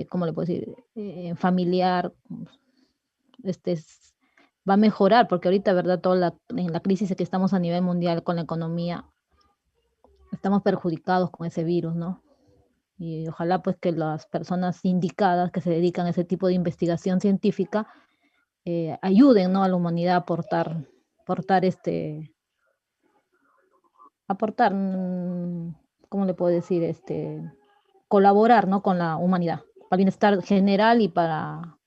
¿cómo le puedo decir? Familiar, va a mejorar, porque ahorita, ¿verdad? En la crisis que estamos a nivel mundial con la economía, estamos perjudicados con ese virus, ¿no? Y ojalá pues que las personas indicadas que se dedican a ese tipo de investigación científica ayuden, ¿no? A la humanidad a aportar, ¿cómo le puedo decir? Colaborar, ¿no? Con la humanidad, para el bienestar general y para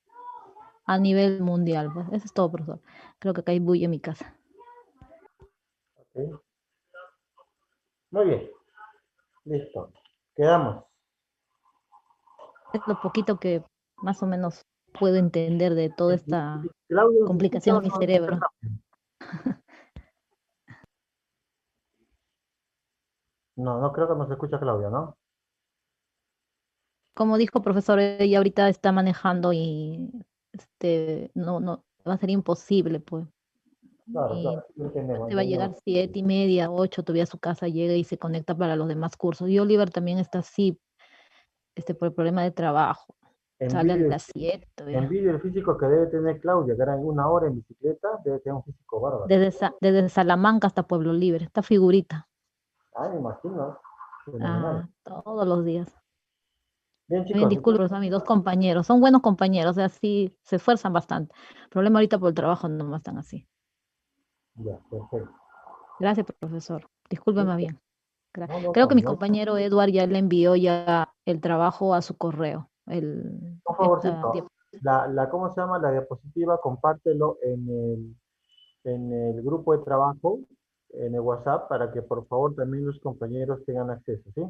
a nivel mundial. Pues. Eso es todo, profesor. Creo que acá hay bulla en mi casa. Okay. Muy bien. Listo. Quedamos. Es lo poquito que más o menos puedo entender de toda esta Claudio, ¿nos complicación en mi escucha o cerebro. no? No creo que nos escucha Claudia, ¿no? Como dijo profesor, ella ahorita está manejando y no va a ser imposible, pues. Claro, Y claro, sí entendemos, te va a llegar entendemos. 7:30, 8, todavía a su casa llega y se conecta para los demás cursos. Y Oliver también está así, por el problema de trabajo. Sale a Envidio, las 7 todavía. envidio el físico que debe tener Claudia, que era en 1 hora en bicicleta, debe tener un físico bárbaro. Desde Salamanca hasta Pueblo Libre, esta figurita. Ah, me imagino. Fenomenal. Todos los días. Bien, Bien, chicos. disculpen a mis 2 compañeros, son buenos compañeros, o sea, sí, se esfuerzan bastante. El problema ahorita por el trabajo no están así. Ya, perfecto. Gracias, profesor. Discúlpeme Listo. bien. No, no, Creo que mi no. compañero Edward ya le envió ya el trabajo a su correo. Por favorcito, ¿cómo se llama? La diapositiva, compártelo en el grupo de trabajo, en el WhatsApp, para que por favor también los compañeros tengan acceso, ¿sí?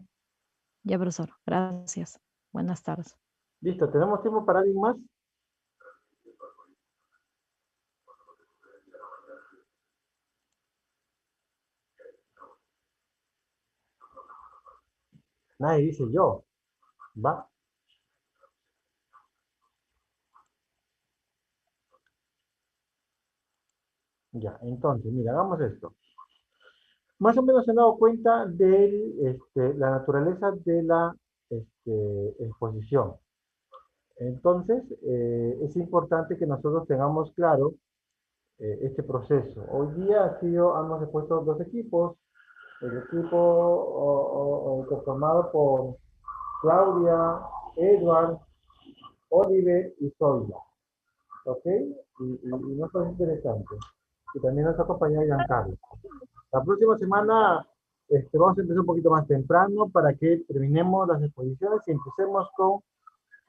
Ya, profesor. Gracias. Buenas tardes. Listo, ¿tenemos tiempo para alguien más? Nadie dice yo. ¿Va? Ya, entonces, mira, hagamos esto. Más o menos se han dado cuenta de la naturaleza de la exposición. Entonces, es importante que nosotros tengamos claro este proceso. Hoy día hemos expuesto 2 equipos. El equipo conformado por Claudia, Edward, Oliver y Zoila. ¿Ok? Y no es interesante. Y también nos acompaña Giancarlo. La próxima semana vamos a empezar un poquito más temprano para que terminemos las exposiciones y empecemos con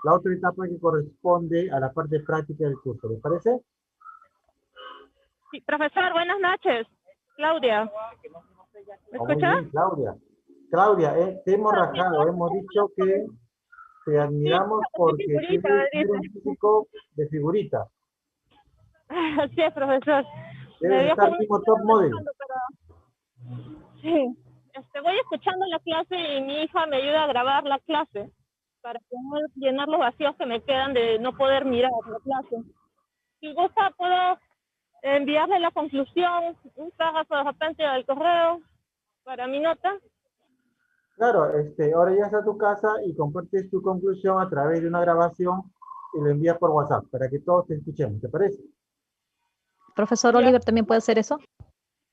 la otra etapa que corresponde a la parte práctica del curso. ¿Les parece? Sí, profesor, buenas noches. Claudia. ¿Me Muy escucha? bien, Claudia. Claudia, te hemos rajado, hemos dicho que te Sí, admiramos mi porque figurita, tienes dice. un físico de figurita. Así es, profesor. Me Debes dio estar como tipo top model. sí. Voy escuchando la clase y mi hija me ayuda a grabar la clase para poder llenar los vacíos que me quedan de no poder mirar la clase. Si gusta, puedo enviarle la conclusión, un trabajo de repente al correo para mi nota. Claro, ahora ya está a tu casa y compartes tu conclusión a través de una grabación y lo envías por WhatsApp para que todos te escuchemos, ¿te parece? ¿Profesor Ya. Oliver también puede hacer eso?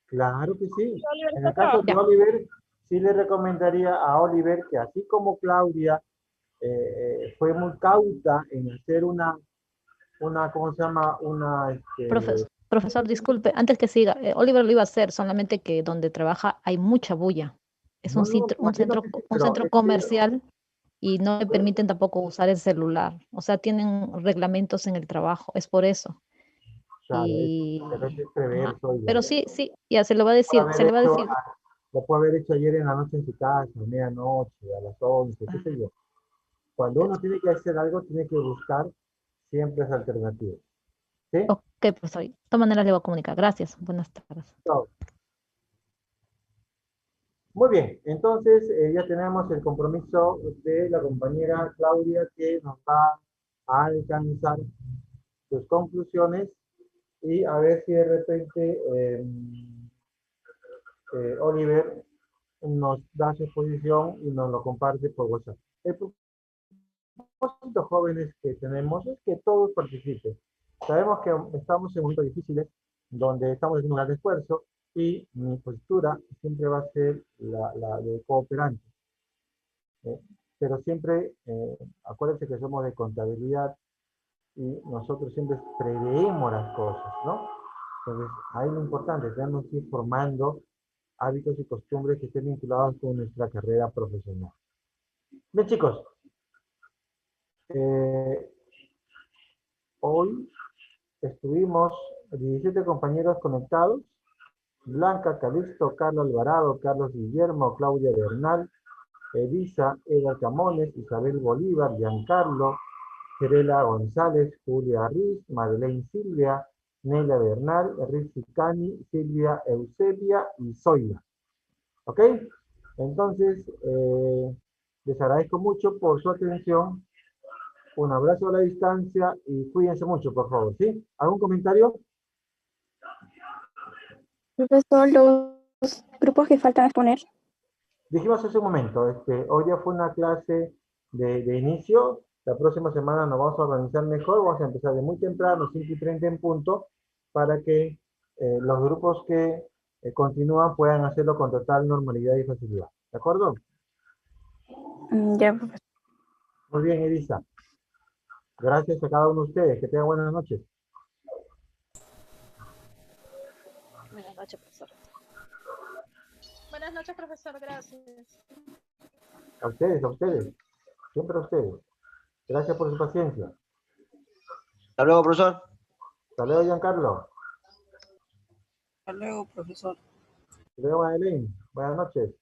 Claro que sí. Sí, Oliver, En está el caso de Ya. Oliver, sí le recomendaría a Oliver que así como Claudia fue muy cauta en hacer ¿cómo se llama? Profesor, disculpe, antes que siga, Oliver lo iba a hacer, solamente que donde trabaja hay mucha bulla. Es No, no, me imagino que sí, un pero centro comercial y no le permiten tampoco usar el celular. O sea, tienen reglamentos en el trabajo, es por eso. Claro, Y, pero eso es prever, ajá. soy Pero sí, sí, ya se lo va a decir, se le va a decir. lo puede haber hecho ayer en la noche en su casa, a medianoche, a las 11, qué sé yo. Cuando uno tiene que hacer algo, tiene que buscar siempre esa alternativa. ¿Sí? Ok, profesor. De todas maneras le voy a comunicar. Gracias. Buenas tardes. Chao. Muy bien, entonces ya tenemos el compromiso de la compañera Claudia que nos va a alcanzar sus conclusiones y a ver si de repente Oliver nos da su exposición y nos lo comparte por WhatsApp. El propósito, jóvenes, que tenemos es que todos participen. Sabemos que estamos en momentos difíciles donde estamos haciendo un gran esfuerzo y mi postura siempre va a ser la de cooperante. ¿Eh? Pero siempre, acuérdense que somos de contabilidad y nosotros siempre preveemos las cosas, ¿no? Entonces, ahí lo importante es tenemos que ir formando hábitos y costumbres que estén vinculados con nuestra carrera profesional. Bien, chicos, eh, hoy estuvimos 17 compañeros conectados: Blanca, Calixto, Carlos Alvarado, Carlos Guillermo, Claudia Bernal, Elisa, Eda Camones, Isabel Bolívar, Giancarlo, Querela González, Julia Riz, Madeleine Silvia, Nelia Bernal, Rizzi Cani, Silvia Eusebia y Zoila. ¿Ok? Entonces, les agradezco mucho por su atención. Un abrazo a la distancia y cuídense mucho, por favor. ¿Sí? ¿Algún comentario? Profesor, los grupos que faltan exponer. Dijimos hace un momento, hoy ya fue una clase de inicio. La próxima semana nos vamos a organizar mejor. Vamos a empezar de muy temprano, 5:30 en punto, para que los grupos que continúan puedan hacerlo con total normalidad y facilidad. ¿De acuerdo? Ya, profesor. Muy bien, Elisa. Gracias a cada uno de ustedes. Que tengan buenas noches. Buenas noches, profesor. Buenas noches, profesor. Gracias. A ustedes, siempre a ustedes. Gracias por su paciencia. Hasta luego, profesor. Hasta luego, Giancarlo. Hasta luego, profesor. Hasta luego, Madeleine. Buenas noches.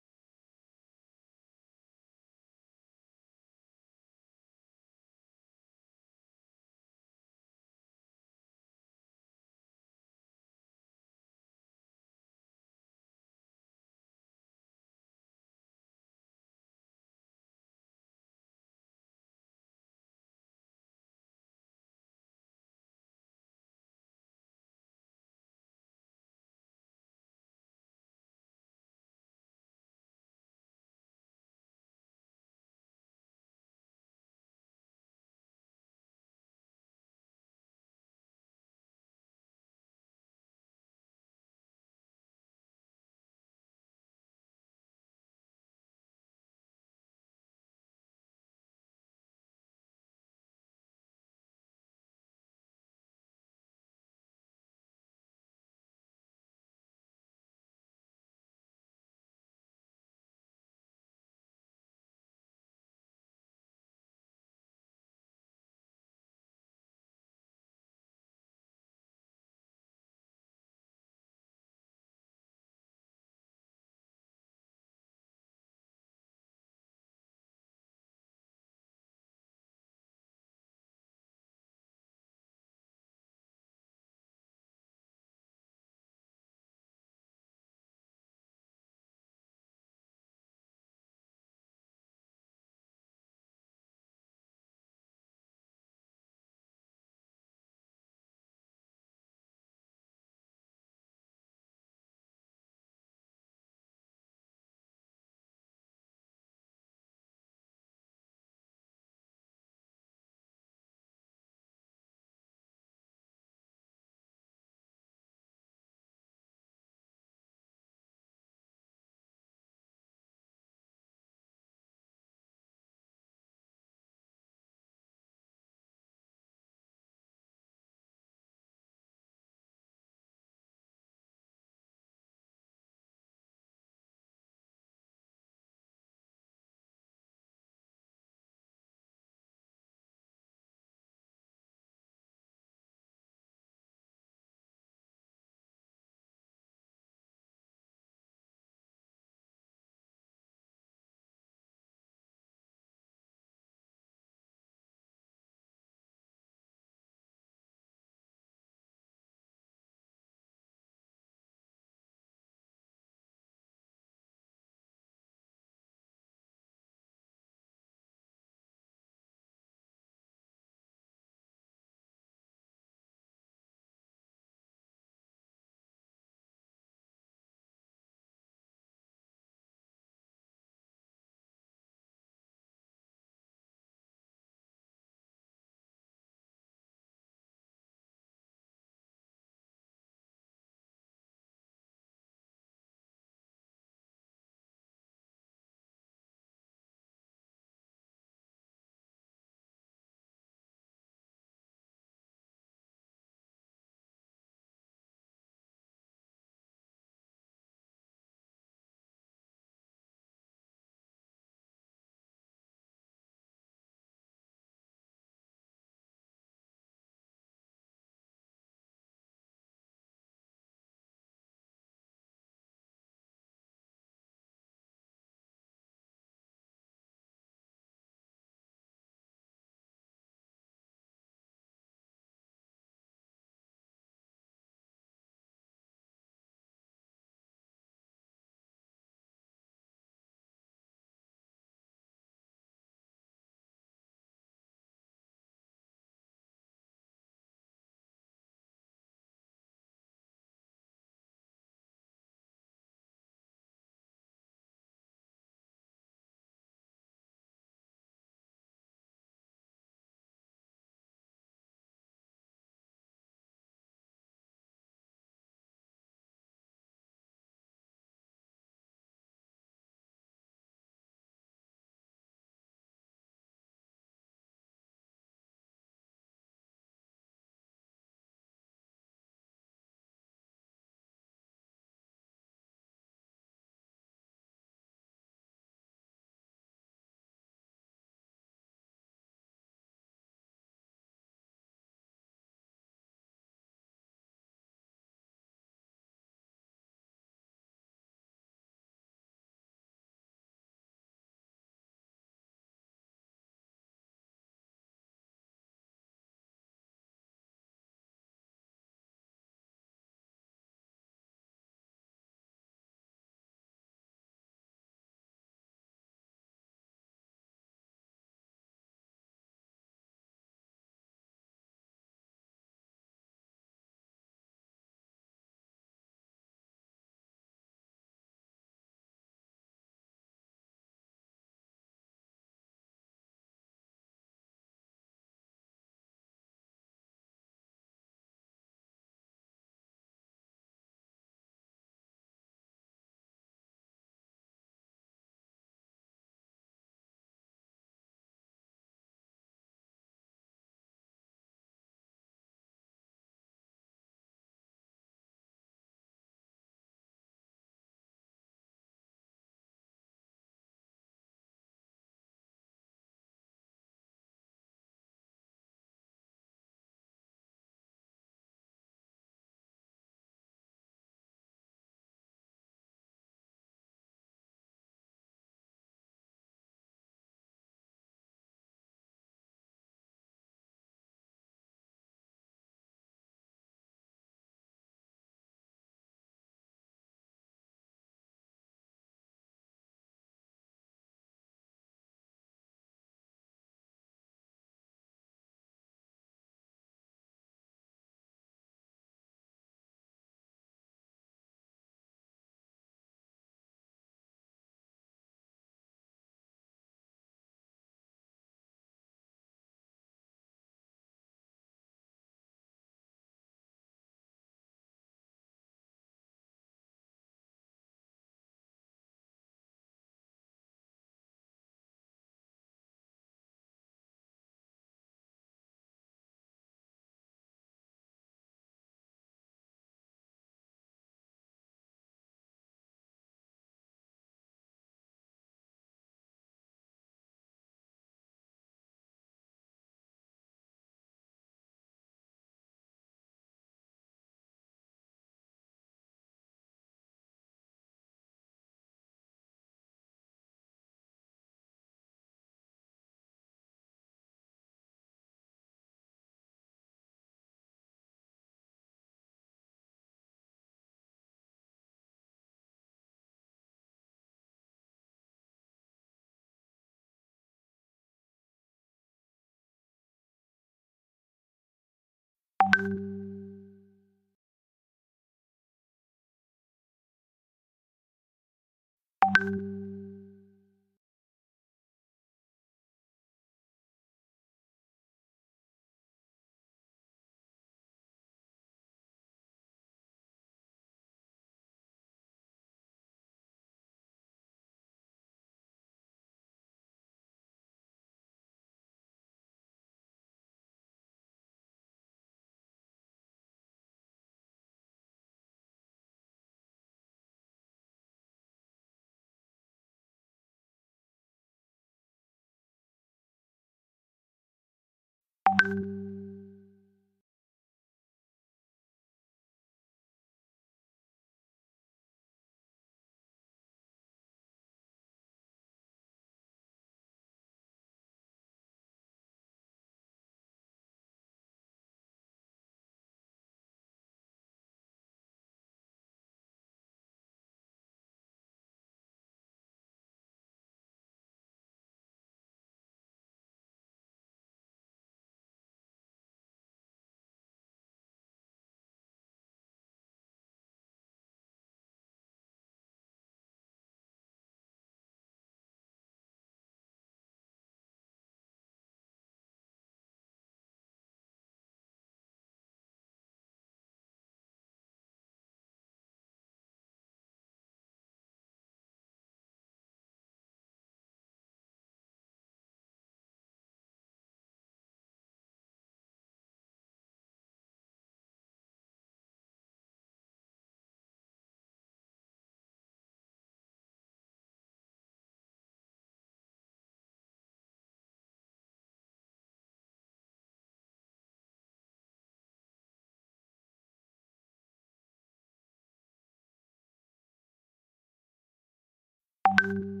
you